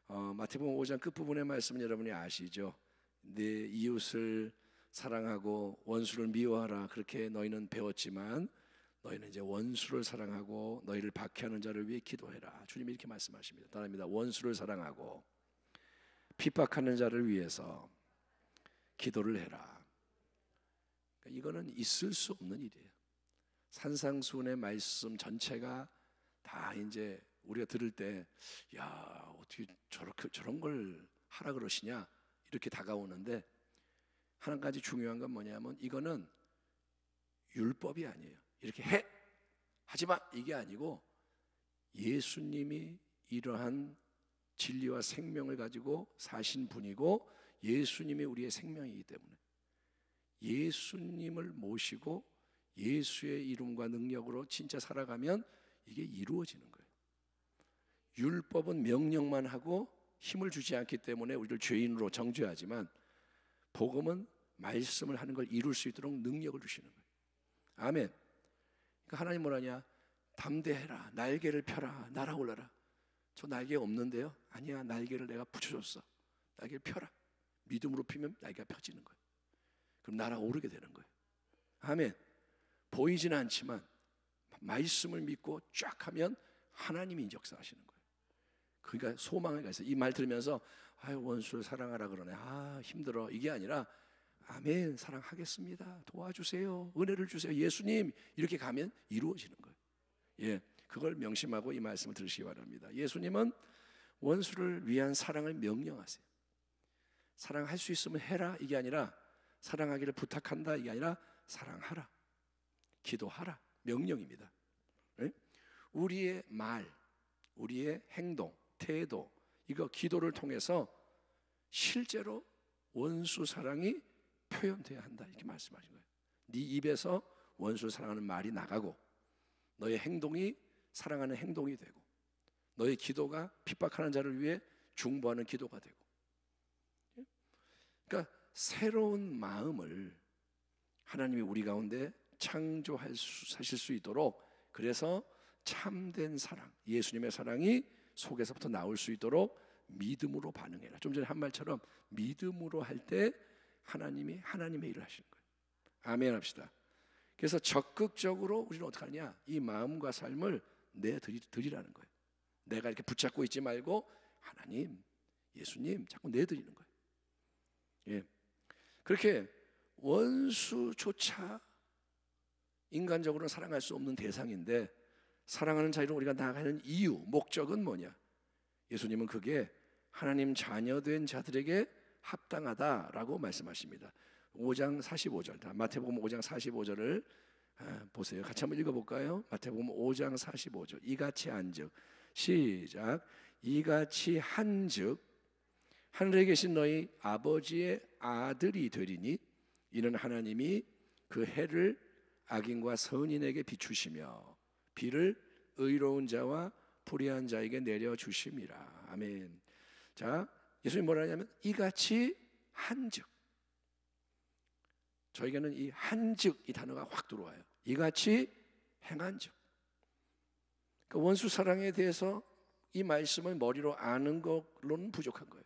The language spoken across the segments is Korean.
마태복음 5장 끝부분의 말씀 여러분이 아시죠? 내 이웃을 사랑하고 원수를 미워하라, 그렇게 너희는 배웠지만 너희는 이제 원수를 사랑하고 너희를 박해하는 자를 위해 기도해라. 주님이 이렇게 말씀하십니다. 따라합니다. 원수를 사랑하고 핍박하는 자를 위해서 기도를 해라. 그러니까 이거는 있을 수 없는 일이에요. 산상수훈의 말씀 전체가 다 이제 우리가 들을 때, 야, 어떻게 저런 걸 하라 그러시냐, 이렇게 다가오는데, 한 가지 중요한 건 뭐냐면 이거는 율법이 아니에요. 이렇게 해, 하지마, 이게 아니고 예수님이 이러한 진리와 생명을 가지고 사신 분이고 예수님이 우리의 생명이기 때문에 예수님을 모시고 예수의 이름과 능력으로 진짜 살아가면 이게 이루어지는 거예요. 율법은 명령만 하고 힘을 주지 않기 때문에 우리를 죄인으로 정죄하지만 복음은 말씀을 하는 걸 이룰 수 있도록 능력을 주시는 거예요. 아멘. 그러니까 하나님 뭐라냐? 담대해라, 날개를 펴라, 날아올라라. 저 날개 없는데요? 아니야, 날개를 내가 붙여줬어. 날개를 펴라. 믿음으로 피면 날개가 펴지는 거예요. 그럼 날아오르게 되는 거예요. 아멘. 보이지는 않지만 말씀을 믿고 쫙 하면 하나님이 역사하시는 거예요. 그러니까 소망을 가져서 이 말 들으면서 아유, 원수를 사랑하라 그러네, 아 힘들어, 이게 아니라 아멘, 사랑하겠습니다, 도와주세요, 은혜를 주세요, 예수님, 이렇게 가면 이루어지는 거예요. 예, 그걸 명심하고 이 말씀을 들으시기 바랍니다. 예수님은 원수를 위한 사랑을 명령하세요. 사랑할 수 있으면 해라, 이게 아니라 사랑하기를 부탁한다, 이게 아니라 사랑하라, 기도하라, 명령입니다. 예? 우리의 말, 우리의 행동, 태도, 이거 기도를 통해서 실제로 원수 사랑이 표현돼야 한다, 이렇게 말씀하신 거예요. 네 입에서 원수 사랑하는 말이 나가고 너의 행동이 사랑하는 행동이 되고 너의 기도가 핍박하는 자를 위해 중보하는 기도가 되고. 그러니까 새로운 마음을 하나님이 우리 가운데 창조하실 수 있도록, 그래서 참된 사랑, 예수님의 사랑이 속에서부터 나올 수 있도록 믿음으로 반응해라. 좀 전에 한 말처럼 믿음으로 할 때 하나님이 하나님의 일을 하시는 거예요. 아멘 합시다. 그래서 적극적으로 우리는 어떻게 하냐? 이 마음과 삶을 내드리라는 거예요. 내가 이렇게 붙잡고 있지 말고 하나님, 예수님 자꾸 내드리는 거예요. 예. 그렇게 원수조차 인간적으로는 사랑할 수 없는 대상인데 사랑하는 자리로 우리가 나아가는 이유, 목적은 뭐냐? 예수님은 그게 하나님 자녀된 자들에게 합당하다라고 말씀하십니다. 5장 45절, 마태복음 5장 45절을 보세요. 같이 한번 읽어볼까요? 마태복음 5장 45절. 이같이 한즉, 시작. 이같이 한즉 하늘에 계신 너희 아버지의 아들이 되리니 이는 하나님이 그 해를 악인과 선인에게 비추시며 비를 의로운 자와 불의한 자에게 내려주심이라. 아멘. 자, 예수님이 뭐라 하냐면 이같이 한즉. 저에게는 이 한즉 이 단어가 확 들어와요. 이같이 행한즉. 그러니까 원수 사랑에 대해서 이 말씀을 머리로 아는 것로는 부족한 거예요.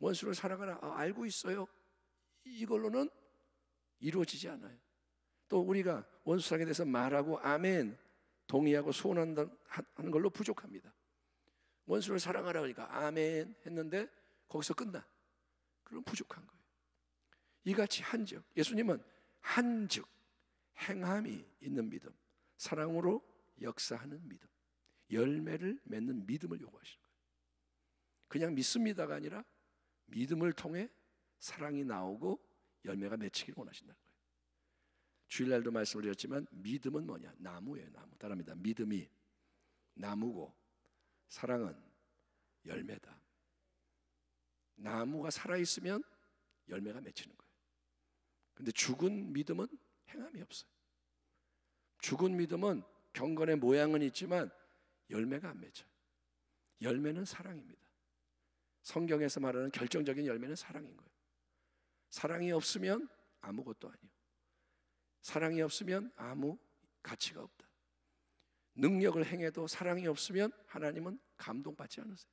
원수를 사랑하라, 알고 있어요, 이걸로는 이루어지지 않아요. 또 우리가 원수 사랑에 대해서 말하고 아멘, 동의하고 소원하는 걸로 부족합니다. 원수를 사랑하라 그러니까 아멘 했는데 거기서 끝나. 그럼 부족한 거예요. 이같이 한즉, 예수님은 한즉, 행함이 있는 믿음, 사랑으로 역사하는 믿음, 열매를 맺는 믿음을 요구하시는 거예요. 그냥 믿습니다가 아니라 믿음을 통해 사랑이 나오고 열매가 맺히기를 원하신다는 거예요. 주일날도 말씀을 드렸지만 믿음은 뭐냐? 나무예요, 나무. 따라합니다. 믿음이 나무고 사랑은 열매다. 나무가 살아있으면 열매가 맺히는 거예요. 근데 죽은 믿음은 행함이 없어요. 죽은 믿음은 경건의 모양은 있지만 열매가 안 맺혀요. 열매는 사랑입니다. 성경에서 말하는 결정적인 열매는 사랑인 거예요. 사랑이 없으면 아무것도 아니에요. 사랑이 없으면 아무 가치가 없다. 능력을 행해도 사랑이 없으면 하나님은 감동받지 않으세요.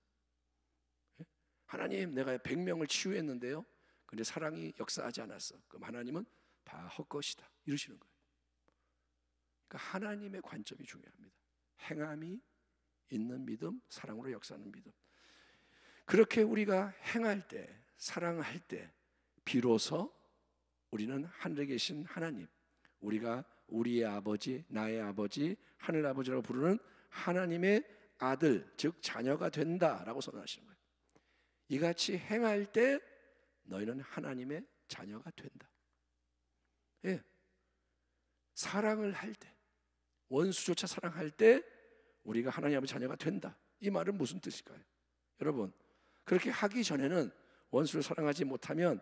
하나님, 내가 100명을 치유했는데요, 근데 사랑이 역사하지 않았어. 그럼 하나님은 다 헛것이다, 이러시는 거예요. 그러니까 하나님의 관점이 중요합니다. 행함이 있는 믿음, 사랑으로 역사하는 믿음. 그렇게 우리가 행할 때, 사랑할 때 비로소 우리는 하늘에 계신 하나님, 우리가 우리의 아버지, 나의 아버지, 하늘 아버지라고 부르는 하나님의 아들, 즉 자녀가 된다라고 선언하시는 거예요. 이같이 행할 때 너희는 하나님의 자녀가 된다. 예. 사랑을 할 때, 원수조차 사랑할 때 우리가 하나님 아버지 자녀가 된다. 이 말은 무슨 뜻일까요? 여러분, 그렇게 하기 전에는 원수를 사랑하지 못하면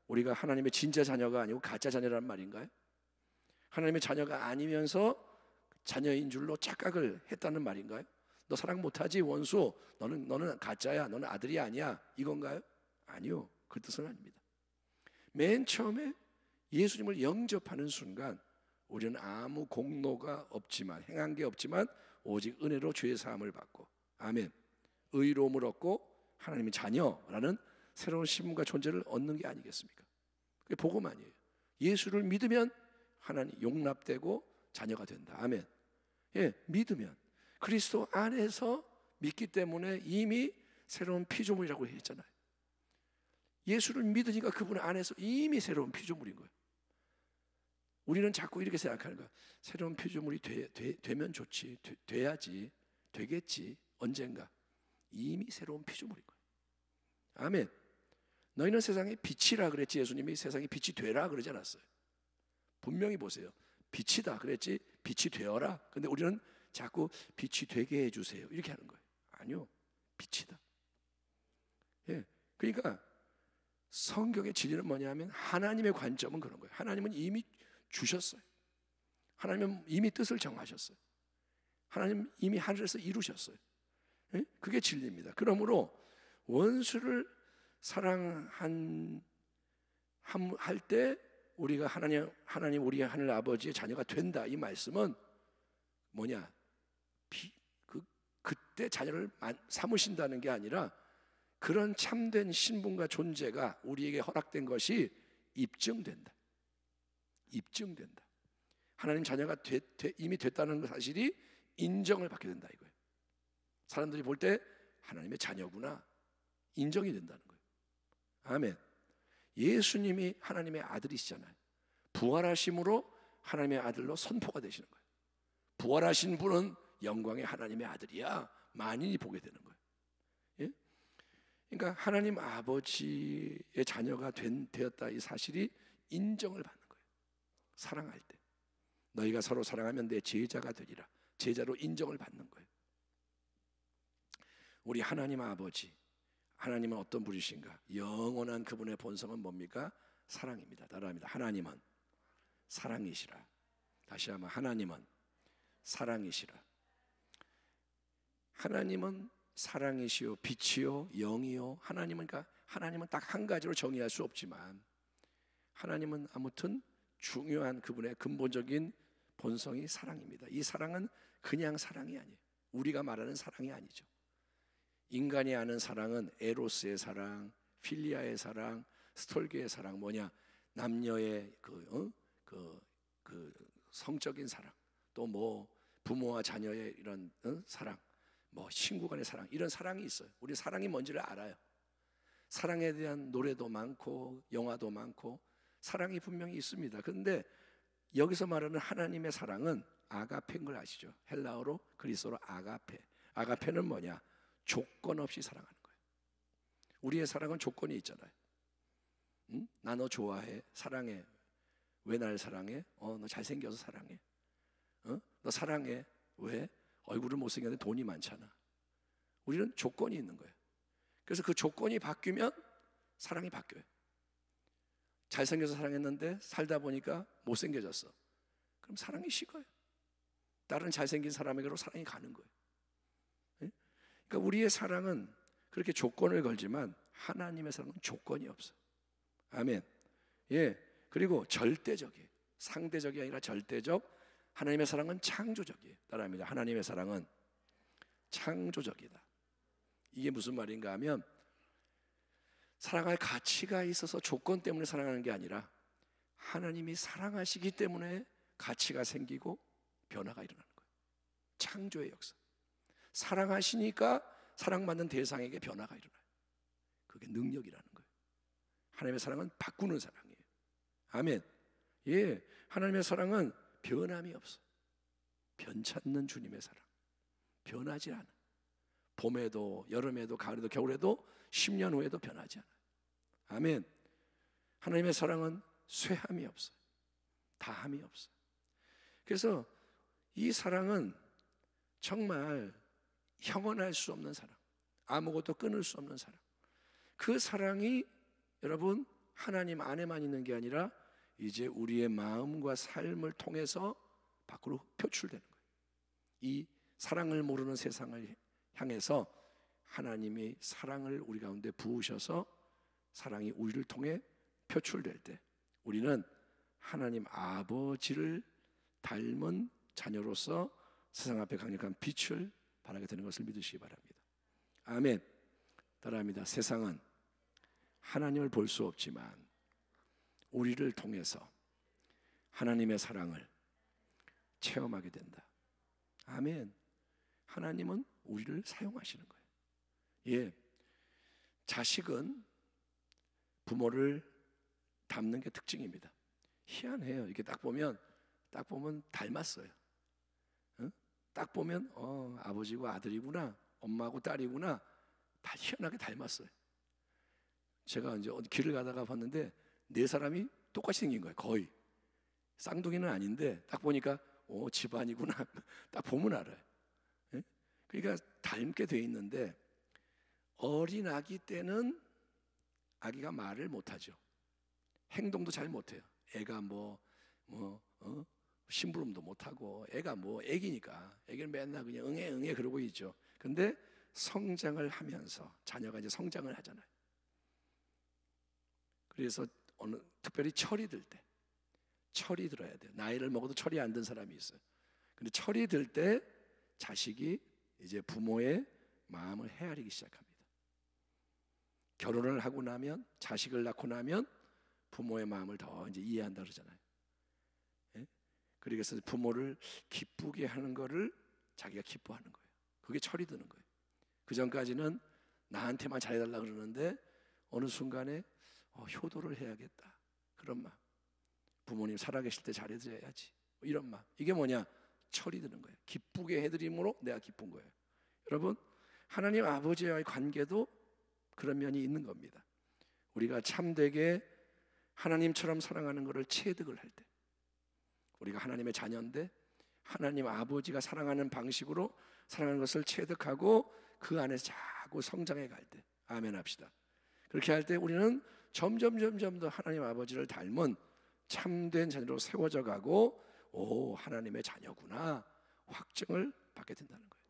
우리가 하나님의 진짜 자녀가 아니고 가짜 자녀라는 말인가요? 하나님의 자녀가 아니면서 자녀인 줄로 착각을 했다는 말인가요? 너 사랑 못하지 원수, 너는 가짜야, 너는 아들이 아니야, 이건가요? 아니요, 그 뜻은 아닙니다. 맨 처음에 예수님을 영접하는 순간 우리는 아무 공로가 없지만, 행한 게 없지만 오직 은혜로 죄의 사함을 받고, 아멘, 의로움을 얻고 하나님의 자녀라는 새로운 신분과 존재를 얻는 게 아니겠습니까? 그게 복음만이에요. 예수를 믿으면 하나님 용납되고 자녀가 된다. 아멘. 예, 믿으면, 그리스도 안에서 믿기 때문에 이미 새로운 피조물이라고 했잖아요. 예수를 믿으니까 그분 안에서 이미 새로운 피조물인 거예요. 우리는 자꾸 이렇게 생각하는 거야. 새로운 피조물이 되면 좋지, 돼야지, 되겠지, 언젠가. 이미 새로운 피조물인 거예요. 아멘. 너희는 세상의 빛이라 그랬지, 예수님이 세상의 빛이 되라 그러지 않았어요. 분명히 보세요. 빛이다 그랬지, 빛이 되어라. 근데 우리는 자꾸 빛이 되게 해주세요 이렇게 하는 거예요. 아니요, 빛이다. 예, 그러니까 성경의 진리는 뭐냐면 하나님의 관점은 그런 거예요. 하나님은 이미 주셨어요. 하나님은 이미 뜻을 정하셨어요. 하나님 이미 하늘에서 이루셨어요. 예? 그게 진리입니다. 그러므로 원수를 사랑할 때 우리가 하나님 우리의 하늘 아버지의 자녀가 된다, 이 말씀은 뭐냐? 그때 자녀를 삼으신다는 게 아니라 그런 참된 신분과 존재가 우리에게 허락된 것이 입증된다. 입증된다. 하나님 자녀가 이미 됐다는 사실이 인정을 받게 된다 이거예요. 사람들이 볼 때 하나님의 자녀구나, 인정이 된다는 거예요. 아멘. 예수님이 하나님의 아들이시잖아요. 부활하심으로 하나님의 아들로 선포가 되시는 거예요. 부활하신 분은 영광의 하나님의 아들이야, 만인이 보게 되는 거예요. 예? 그러니까 하나님 아버지의 자녀가 되었다, 이 사실이 인정을 받는 거예요. 사랑할 때 너희가 서로 사랑하면 내 제자가 되리라, 제자로 인정을 받는 거예요. 우리 하나님 아버지, 하나님은 어떤 분이신가? 영원한 그분의 본성은 뭡니까? 사랑입니다. 따라합니다. 하나님은 사랑이시라. 다시 한번, 하나님은 사랑이시라. 하나님은 사랑이시요 빛이요 영이요. 하나님은 딱 한 가지로 정의할 수 없지만 하나님은 아무튼 중요한 그분의 근본적인 본성이 사랑입니다. 이 사랑은 그냥 사랑이 아니에요. 우리가 말하는 사랑이 아니죠. 인간이 아는 사랑은 에로스의 사랑, 필리아의 사랑, 스톨게의 사랑, 뭐냐, 남녀의 그 성적인 사랑, 또 뭐 부모와 자녀의 이런 사랑, 뭐 친구 간의 사랑, 이런 사랑이 있어요. 우리 사랑이 뭔지를 알아요. 사랑에 대한 노래도 많고 영화도 많고 사랑이 분명히 있습니다. 그런데 여기서 말하는 하나님의 사랑은 아가페인 걸 아시죠? 헬라어로, 그리스어로 아가페. 아가페는 뭐냐? 조건 없이 사랑하는 거예요. 우리의 사랑은 조건이 있잖아요. 응? 나 너 좋아해, 사랑해. 왜 날 사랑해? 너 잘생겨서 사랑해. 너 사랑해. 왜? 얼굴은 못생겼는데 돈이 많잖아. 우리는 조건이 있는 거예요. 그래서 그 조건이 바뀌면 사랑이 바뀌어요. 잘생겨서 사랑했는데 살다 보니까 못생겨졌어. 그럼 사랑이 식어요. 다른 잘생긴 사람에게로 사랑이 가는 거예요. 그러니까 우리의 사랑은 그렇게 조건을 걸지만 하나님의 사랑은 조건이 없어요. 아멘. 예. 그리고 절대적이에요. 상대적이 아니라 절대적. 하나님의 사랑은 창조적이에요. 따라합니다. 하나님의 사랑은 창조적이다. 이게 무슨 말인가 하면 사랑할 가치가 있어서 조건 때문에 사랑하는 게 아니라 하나님이 사랑하시기 때문에 가치가 생기고 변화가 일어나는 거예요. 창조의 역사. 사랑하시니까 사랑받는 대상에게 변화가 일어나요. 그게 능력이라는 거예요. 하나님의 사랑은 바꾸는 사랑이에요. 아멘. 예, 하나님의 사랑은 변함이 없어요. 변찮는 주님의 사랑. 변하지 않아. 봄에도 여름에도 가을에도 겨울에도 10년 후에도 변하지 않아요. 아멘. 하나님의 사랑은 쇠함이 없어요. 다함이 없어요. 그래서 이 사랑은 정말 형언할 수 없는 사랑, 아무것도 끊을 수 없는 사랑. 그 사랑이 여러분 하나님 안에만 있는 게 아니라 이제 우리의 마음과 삶을 통해서 밖으로 표출되는 거예요. 이 사랑을 모르는 세상을 향해서 하나님이 사랑을 우리 가운데 부으셔서 사랑이 우리를 통해 표출될 때 우리는 하나님 아버지를 닮은 자녀로서 세상 앞에 강력한 빛을 발하게 되는 것을 믿으시기 바랍니다. 아멘. 따라합니다. 세상은 하나님을 볼 수 없지만 우리를 통해서 하나님의 사랑을 체험하게 된다. 아멘. 하나님은 우리를 사용하시는 거예요. 예, 자식은 부모를 닮는 게 특징입니다. 희한해요. 이렇게 딱 보면 닮았어요. 응? 딱 보면 아버지고 아들이구나, 엄마하고 딸이구나, 다 희한하게 닮았어요. 제가 이제 어디 길을 가다가 봤는데 네 사람이 똑같이 생긴 거예요. 거의 쌍둥이는 아닌데 딱 보니까 집안이구나. 딱 보면 알아요. 예? 그러니까 닮게 돼 있는데 어린 아기 때는 아기가 말을 못하죠. 행동도 잘 못해요. 애가 심부름도 못하고 애가 애기니까 애기는 맨날 그냥 응애 그러고 있죠. 근데 성장을 하면서 자녀가 이제 성장을 하잖아요. 그래서 특별히 철이 들 때 철이 들어야 돼요. 나이를 먹어도 철이 안 든 사람이 있어요. 근데 철이 들 때 자식이 이제 부모의 마음을 헤아리기 시작합니다. 결혼을 하고 나면 자식을 낳고 나면 부모의 마음을 더 이제 이해한다 그러잖아요. 예? 그래서 부모를 기쁘게 하는 거를 자기가 기뻐하는 거예요. 그게 철이 드는 거예요. 그 전까지는 나한테만 잘해달라 그러는데 어느 순간에 효도를 해야겠다 그런 마음. 부모님 살아계실 때 잘해드려야지 이런 마음. 이게 뭐냐? 철이 드는 거예요. 기쁘게 해드림으로 내가 기쁜 거예요. 여러분, 하나님 아버지와의 관계도 그런 면이 있는 겁니다. 우리가 참되게 하나님처럼 사랑하는 것을 체득을 할 때, 우리가 하나님의 자녀인데 하나님 아버지가 사랑하는 방식으로 사랑하는 것을 체득하고 그 안에서 자꾸 성장해 갈 때, 아멘 합시다. 그렇게 할 때 우리는 점점 더 하나님 아버지를 닮은 참된 자녀로 세워져 가고 하나님의 자녀구나 확증을 받게 된다는 거예요.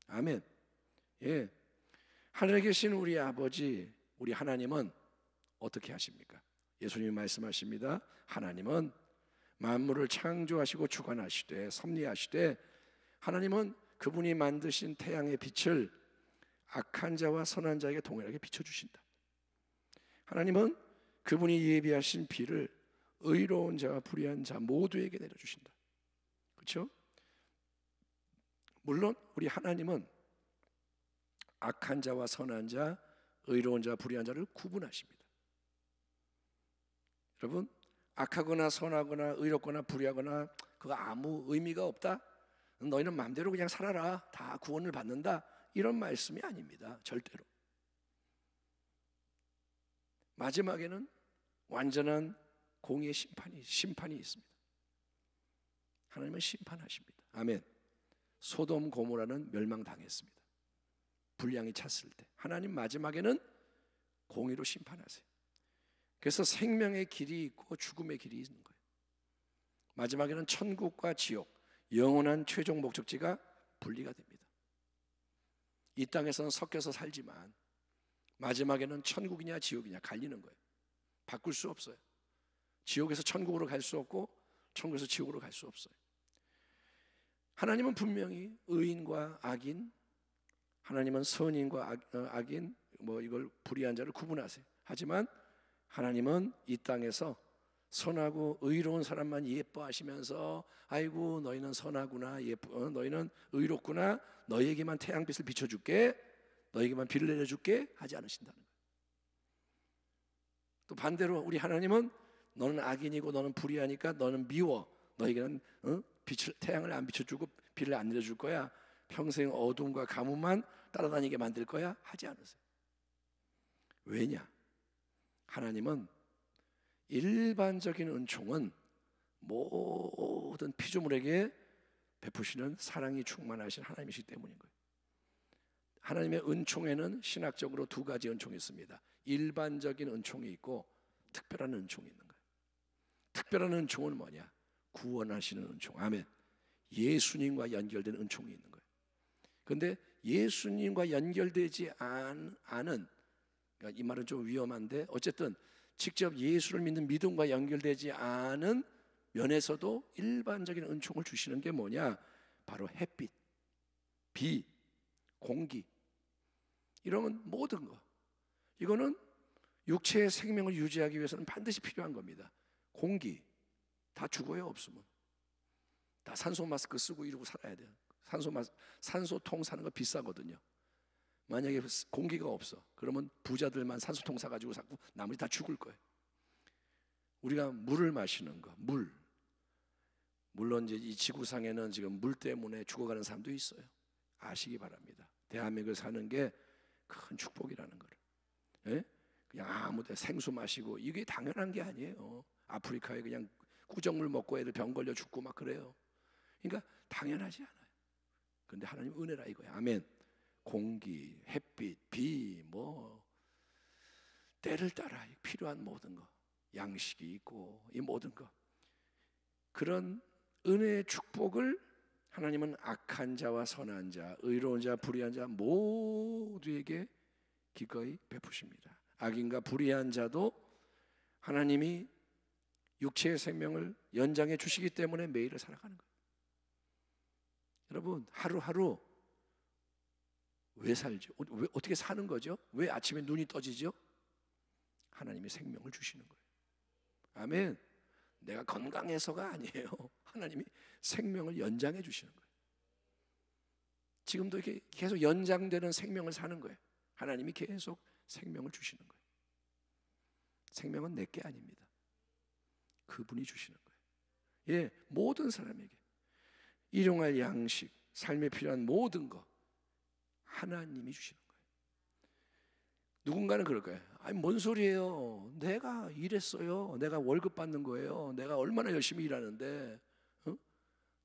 아멘. 예, 하늘에 계신 우리 아버지, 우리 하나님은 어떻게 하십니까? 예수님이 말씀하십니다. 하나님은 만물을 창조하시고 주관하시되 섭리하시되 하나님은 그분이 만드신 태양의 빛을 악한 자와 선한 자에게 동일하게 비춰주신다. 하나님은 그분이 예비하신 비를 의로운 자와 불의한 자 모두에게 내려주신다. 그렇죠? 물론 우리 하나님은 악한 자와 선한 자, 의로운 자와 불의한 자를 구분하십니다. 여러분, 악하거나 선하거나 의롭거나 불의하거나 그거 아무 의미가 없다, 너희는 마음대로 그냥 살아라, 다 구원을 받는다, 이런 말씀이 아닙니다. 절대로. 마지막에는 완전한 공의의 심판이 있습니다. 하나님은 심판하십니다. 아멘. 소돔 고모라는 멸망당했습니다. 불량이 찼을 때 하나님 마지막에는 공의로 심판하세요. 그래서 생명의 길이 있고 죽음의 길이 있는 거예요. 마지막에는 천국과 지옥, 영원한 최종 목적지가 분리가 됩니다. 이 땅에서는 섞여서 살지만 마지막에는 천국이냐 지옥이냐 갈리는 거예요. 바꿀 수 없어요. 지옥에서 천국으로 갈 수 없고 천국에서 지옥으로 갈 수 없어요. 하나님은 분명히 의인과 악인, 하나님은 선인과 악인, 이걸 불의한 자를 구분하세요. 하지만 하나님은 이 땅에서 선하고 의로운 사람만 예뻐하시면서 아이고 너희는 선하구나, 너희는 의롭구나, 너희에게만 태양빛을 비춰줄게, 너희에게만 비를 내려줄게 하지 않으신다는 거예요. 또 반대로 우리 하나님은 너는 악인이고 너는 불의하니까 너는 미워, 너희에게는 태양을 안 비춰주고 비를 안 내려줄 거야, 평생 어둠과 가뭄만 따라다니게 만들 거야 하지 않으세요. 왜냐? 하나님은 일반적인 은총은 모든 피조물에게 베푸시는 사랑이 충만하신 하나님이시기 때문인 거예요. 하나님의 은총에는 신학적으로 두 가지 은총이 있습니다. 일반적인 은총이 있고 특별한 은총이 있는 거예요. 특별한 은총은 뭐냐? 구원하시는 은총. 아멘. 예수님과 연결된 은총이 있는 거예요. 그런데 예수님과 연결되지 않은, 그러니까 이 말은 좀 위험한데 어쨌든 직접 예수를 믿는 믿음과 연결되지 않은 면에서도 일반적인 은총을 주시는 게 뭐냐? 바로 햇빛, 비, 공기, 이런 모든 거. 이거는 육체의 생명을 유지하기 위해서는 반드시 필요한 겁니다. 공기 다 죽어요. 없으면 다 산소 마스크 쓰고 이러고 살아야 돼요. 산소통 사는 거 비싸거든요. 만약에 공기가 없어 그러면 부자들만 산소통 사가지고 사고 나머지 다 죽을 거예요. 우리가 물을 마시는 거, 물론 이제 이 지구상에는 지금 물 때문에 죽어가는 사람도 있어요. 아시기 바랍니다. 대한민국에 사는 게 큰 축복이라는 거를. 예? 그냥 아무데 생수 마시고 이게 당연한 게 아니에요. 아프리카에 그냥 꾸정물 먹고 애들 병 걸려 죽고 막 그래요. 그러니까 당연하지 않아요. 그런데 하나님 은혜라 이거야. 아멘. 공기, 햇빛, 비, 때를 따라 필요한 모든 거, 양식이 있고 이 모든 거, 그런 은혜의 축복을 하나님은 악한 자와 선한 자, 의로운 자, 불의한 자 모두에게 기꺼이 베푸십니다. 악인과 불의한 자도 하나님이 육체의 생명을 연장해 주시기 때문에 매일을 살아가는 거예요. 여러분, 하루하루 왜 살죠? 왜, 어떻게 사는 거죠? 왜 아침에 눈이 떠지죠? 하나님이 생명을 주시는 거예요. 아멘. 내가 건강해서가 아니에요. 하나님이 생명을 연장해 주시는 거예요. 지금도 이렇게 계속 연장되는 생명을 사는 거예요. 하나님이 계속 생명을 주시는 거예요. 생명은 내게 아닙니다. 그분이 주시는 거예요. 예, 모든 사람에게 일용할 양식, 삶에 필요한 모든 거 하나님이 주시는 거예요. 누군가는 그럴 거예요. 아니 뭔 소리예요? 내가 일했어요. 내가 월급 받는 거예요. 내가 얼마나 열심히 일하는데,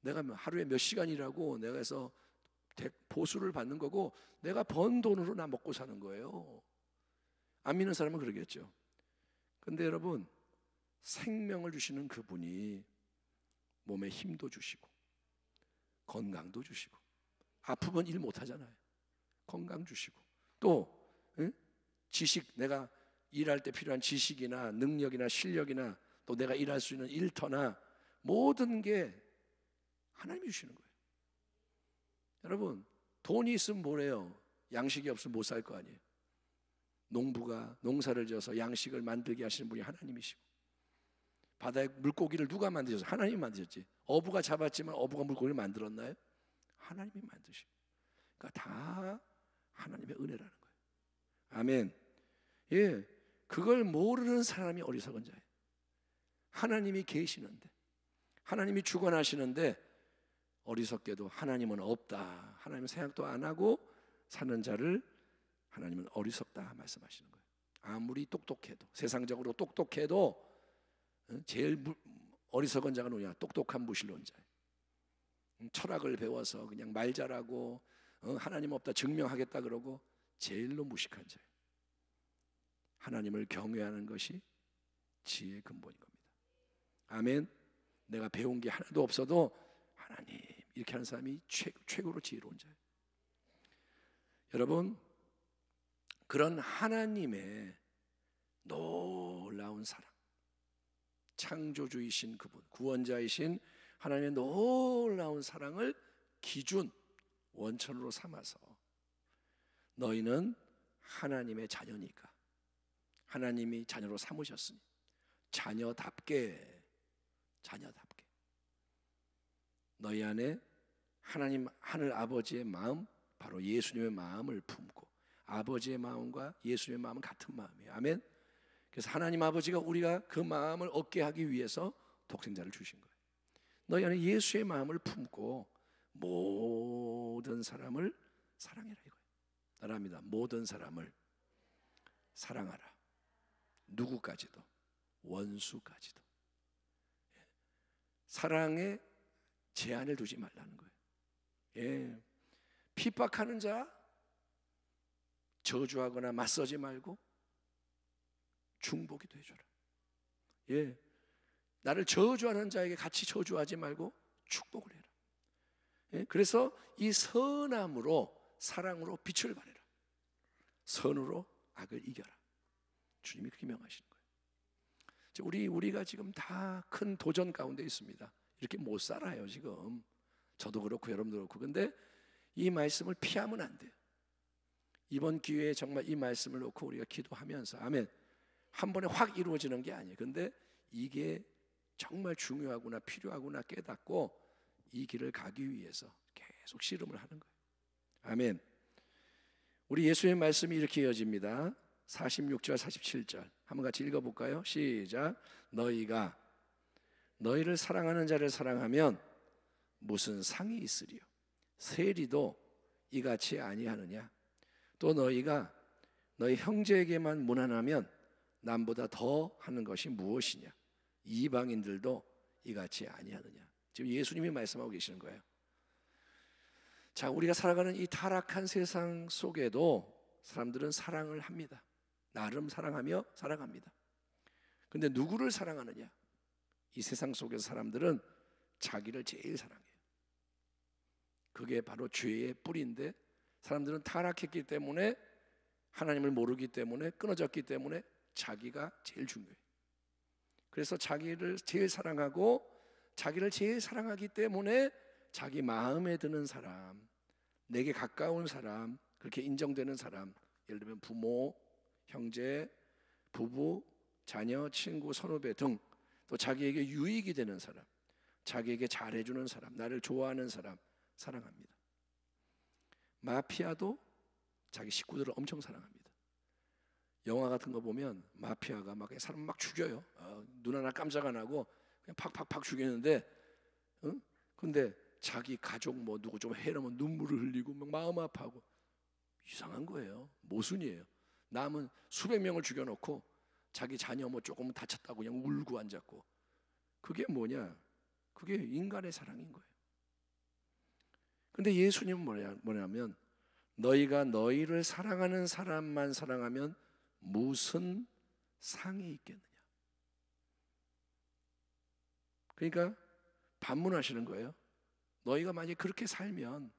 내가 하루에 몇 시간 일하고 내가 해서 보수를 받는 거고 내가 번 돈으로 나 먹고 사는 거예요. 안 믿는 사람은 그러겠죠. 근데 여러분, 생명을 주시는 그분이 몸에 힘도 주시고 건강도 주시고, 아프면 일 못하잖아요. 건강 주시고 또 지식, 내가 일할 때 필요한 지식이나 능력이나 실력이나 또 내가 일할 수 있는 일터나 모든 게 하나님이 주시는 거예요. 여러분, 돈이 있으면 뭐래요? 양식이 없으면 못 살 거 아니에요. 농부가 농사를 지어서 양식을 만들게 하시는 분이 하나님이시고, 바다에 물고기를 누가 만드셨어요? 하나님이 만드셨지. 어부가 잡았지만 어부가 물고기를 만들었나요? 하나님이 만드시고. 그러니까 다 하나님의 은혜라는 거예요. 아멘. 예, 그걸 모르는 사람이 어리석은 자예요. 하나님이 계시는데, 하나님이 주관하시는데 어리석게도 하나님은 없다, 하나님은 생각도 안 하고 사는 자를 하나님은 어리석다 말씀하시는 거예요. 아무리 똑똑해도, 세상적으로 똑똑해도 제일 어리석은 자가 누구냐? 똑똑한 무신론자예요. 철학을 배워서 그냥 말 잘하고 하나님 없다 증명하겠다 그러고 제일로 무식한 자예요. 하나님을 경외하는 것이 지혜의 근본인 겁니다. 아멘. 내가 배운 게 하나도 없어도 하나님 이렇게 하는 사람이 최고로 지혜로운 자예요. 여러분, 그런 하나님의 놀라운 사랑, 창조주이신 그분, 구원자이신 하나님의 놀라운 사랑을 기준, 원천으로 삼아서 너희는 하나님의 자녀니까, 하나님이 자녀로 삼으셨으니 자녀답게 너희 안에 하나님 하늘 아버지의 마음, 바로 예수님의 마음을 품고, 아버지의 마음과 예수님의 마음은 같은 마음이에요. 아멘. 그래서 하나님 아버지가 우리가 그 마음을 얻게 하기 위해서 독생자를 주신 거예요. 너희 안에 예수의 마음을 품고 모든 사람을 사랑해라 이거예요. 따라합니다. 모든 사람을 사랑하라. 누구까지도, 원수까지도. 사랑에 제한을 두지 말라는 거예요. 예. 핍박하는 자 저주하거나 맞서지 말고 중보기도 해줘라. 예. 나를 저주하는 자에게 같이 저주하지 말고 축복을 해라. 예. 그래서 이 선함으로, 사랑으로 빛을 발해라. 선으로 악을 이겨라. 주님이 그렇게 명하시는 거예요. 우리가 지금 다 큰 도전 가운데 있습니다. 이렇게 못 살아요 지금. 저도 그렇고 여러분도 그렇고. 근데 이 말씀을 피하면 안 돼요. 이번 기회에 정말 이 말씀을 놓고 우리가 기도하면서, 아멘, 한 번에 확 이루어지는 게 아니에요. 근데 이게 정말 중요하구나, 필요하구나 깨닫고 이 길을 가기 위해서 계속 씨름을 하는 거예요. 아멘. 우리 예수의 말씀이 이렇게 이어집니다. 46절 47절 한번 같이 읽어볼까요? 시작. 너희가 너희를 사랑하는 자를 사랑하면 무슨 상이 있으리요? 세리도 이같이 아니하느냐? 또 너희가 너희 형제에게만 무난하면 남보다 더 하는 것이 무엇이냐? 이방인들도 이같이 아니하느냐? 지금 예수님이 말씀하고 계시는 거예요. 자, 우리가 살아가는 이 타락한 세상 속에도 사람들은 사랑을 합니다. 나름 사랑하며 살아갑니다. 근데 누구를 사랑하느냐? 이 세상 속에서 사람들은 자기를 제일 사랑해요. 그게 바로 죄의 뿌리인데, 사람들은 타락했기 때문에, 하나님을 모르기 때문에, 끊어졌기 때문에 자기가 제일 중요해요. 그래서 자기를 제일 사랑하고, 자기를 제일 사랑하기 때문에 자기 마음에 드는 사람, 내게 가까운 사람, 그렇게 인정되는 사람, 예를 들면 부모, 형제, 부부, 자녀, 친구, 선후배 등, 또 자기에게 유익이 되는 사람, 자기에게 잘해주는 사람, 나를 좋아하는 사람 사랑합니다. 마피아도 자기 식구들을 엄청 사랑합니다. 영화 같은 거 보면 마피아가 막 사람 막 죽여요. 눈 하나 깜짝 안 하고 그냥 팍팍팍 죽이는데, 근데 자기 가족 뭐 누구 좀 해놓으면 눈물을 흘리고 막 마음 아파하고, 이상한 거예요. 모순이에요. 남은 수백 명을 죽여놓고 자기 자녀 뭐 조금 다쳤다고 그냥 울고 앉았고, 그게 뭐냐? 그게 인간의 사랑인 거예요. 근데 예수님은 뭐냐면, 너희가 너희를 사랑하는 사람만 사랑하면 무슨 상이 있겠느냐? 그러니까 반문하시는 거예요. 너희가 만약에 그렇게 살면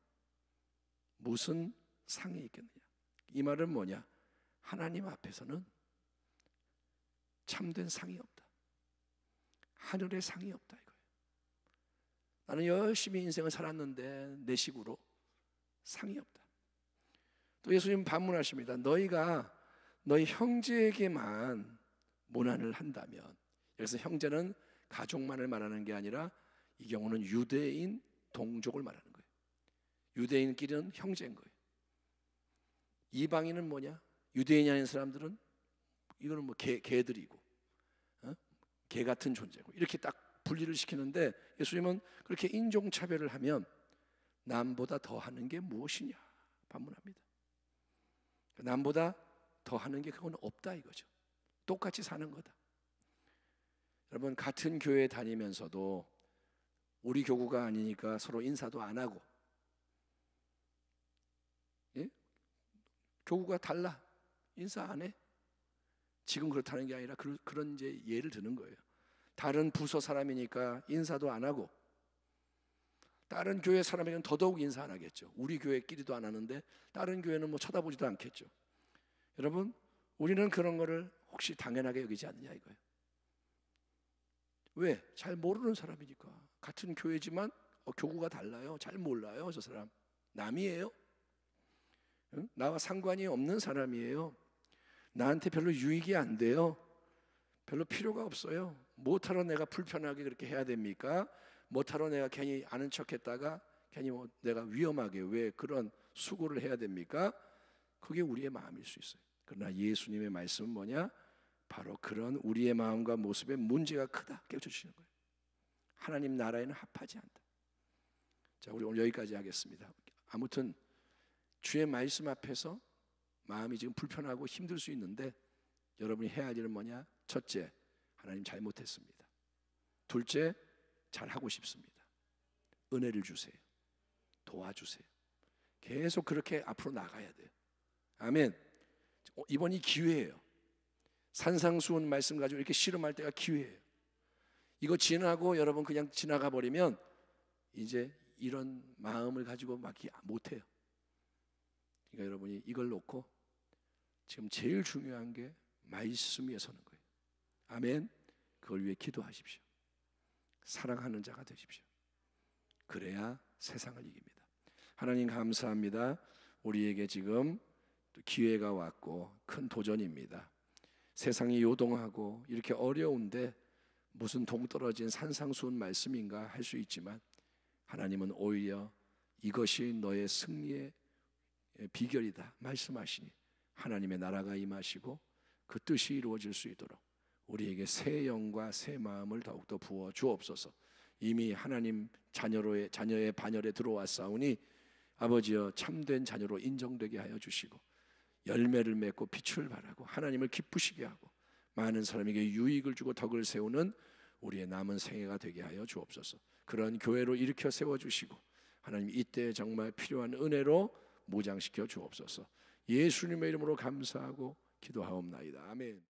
무슨 상이 있겠느냐? 이 말은 뭐냐? 하나님 앞에서는 참된 상이 없다. 하늘의 상이 없다 이거예요. 나는 열심히 인생을 살았는데 내 식으로 상이 없다. 또 예수님 반문하십니다. 너희가 너희 형제에게만 모난을 한다면, 그래서 형제는 가족만을 말하는 게 아니라 이 경우는 유대인 동족을 말하는 거예요. 유대인끼리는 형제인 거예요. 이방인은 뭐냐? 유대인이 아닌 사람들은 이거는 뭐 개들이고, 개 같은 존재고, 이렇게 딱 분리를 시키는데, 예수님은 그렇게 인종차별을 하면 남보다 더 하는 게 무엇이냐 반문합니다. 남보다 더 하는 게 그건 없다 이거죠. 똑같이 사는 거다. 여러분, 같은 교회 다니면서도 우리 교구가 아니니까 서로 인사도 안 하고, 예? 교구가 달라, 인사 안 해? 지금 그렇다는 게 아니라 그런 이제 예를 드는 거예요. 다른 부서 사람이니까 인사도 안 하고, 다른 교회 사람에게는 더더욱 인사 안 하겠죠. 우리 교회끼리도 안 하는데 다른 교회는 뭐 쳐다보지도 않겠죠. 여러분, 우리는 그런 거를 혹시 당연하게 여기지 않느냐 이거예요. 왜? 잘 모르는 사람이니까. 같은 교회지만 교구가 달라요. 잘 몰라요. 저 사람 남이에요. 응? 나와 상관이 없는 사람이에요. 나한테 별로 유익이 안 돼요. 별로 필요가 없어요. 못하러 내가 불편하게 그렇게 해야 됩니까? 못하러 내가 괜히 아는 척했다가 괜히 내가 위험하게 왜 그런 수고를 해야 됩니까? 그게 우리의 마음일 수 있어요. 그러나 예수님의 말씀은 뭐냐? 바로 그런 우리의 마음과 모습에 문제가 크다 깨우쳐주시는 거예요. 하나님 나라에는 합하지 않다. 자, 우리 오늘 여기까지 하겠습니다. 아무튼 주의 말씀 앞에서 마음이 지금 불편하고 힘들 수 있는데 여러분이 해야 할 일은 뭐냐? 첫째, 하나님 잘못했습니다. 둘째, 잘하고 싶습니다. 은혜를 주세요. 도와주세요. 계속 그렇게 앞으로 나가야 돼요. 아멘. 이번이 기회예요. 산상수훈 말씀 가지고 이렇게 씨름할 때가 기회예요. 이거 지나고 여러분 그냥 지나가 버리면 이제 이런 마음을 가지고 막 못해요. 그러니까 여러분이 이걸 놓고 지금 제일 중요한 게 말씀 위에 서는 거예요. 아멘. 그걸 위해 기도하십시오. 사랑하는 자가 되십시오. 그래야 세상을 이깁니다. 하나님 감사합니다. 우리에게 지금 기회가 왔고 큰 도전입니다. 세상이 요동하고 이렇게 어려운데 무슨 동떨어진 산상수훈 말씀인가 할 수 있지만 하나님은 오히려 이것이 너의 승리의 비결이다 말씀하시니 하나님의 나라가 임하시고 그 뜻이 이루어질 수 있도록 우리에게 새 영과 새 마음을 더욱더 부어 주옵소서. 이미 하나님 자녀의 반열에 들어왔사오니 아버지여 참된 자녀로 인정되게 하여 주시고 열매를 맺고 빛을 발하고 하나님을 기쁘시게 하고 많은 사람에게 유익을 주고 덕을 세우는 우리의 남은 생애가 되게 하여 주옵소서. 그런 교회로 일으켜 세워주시고 하나님 이때 정말 필요한 은혜로 무장시켜 주옵소서. 예수님의 이름으로 감사하고 기도하옵나이다. 아멘.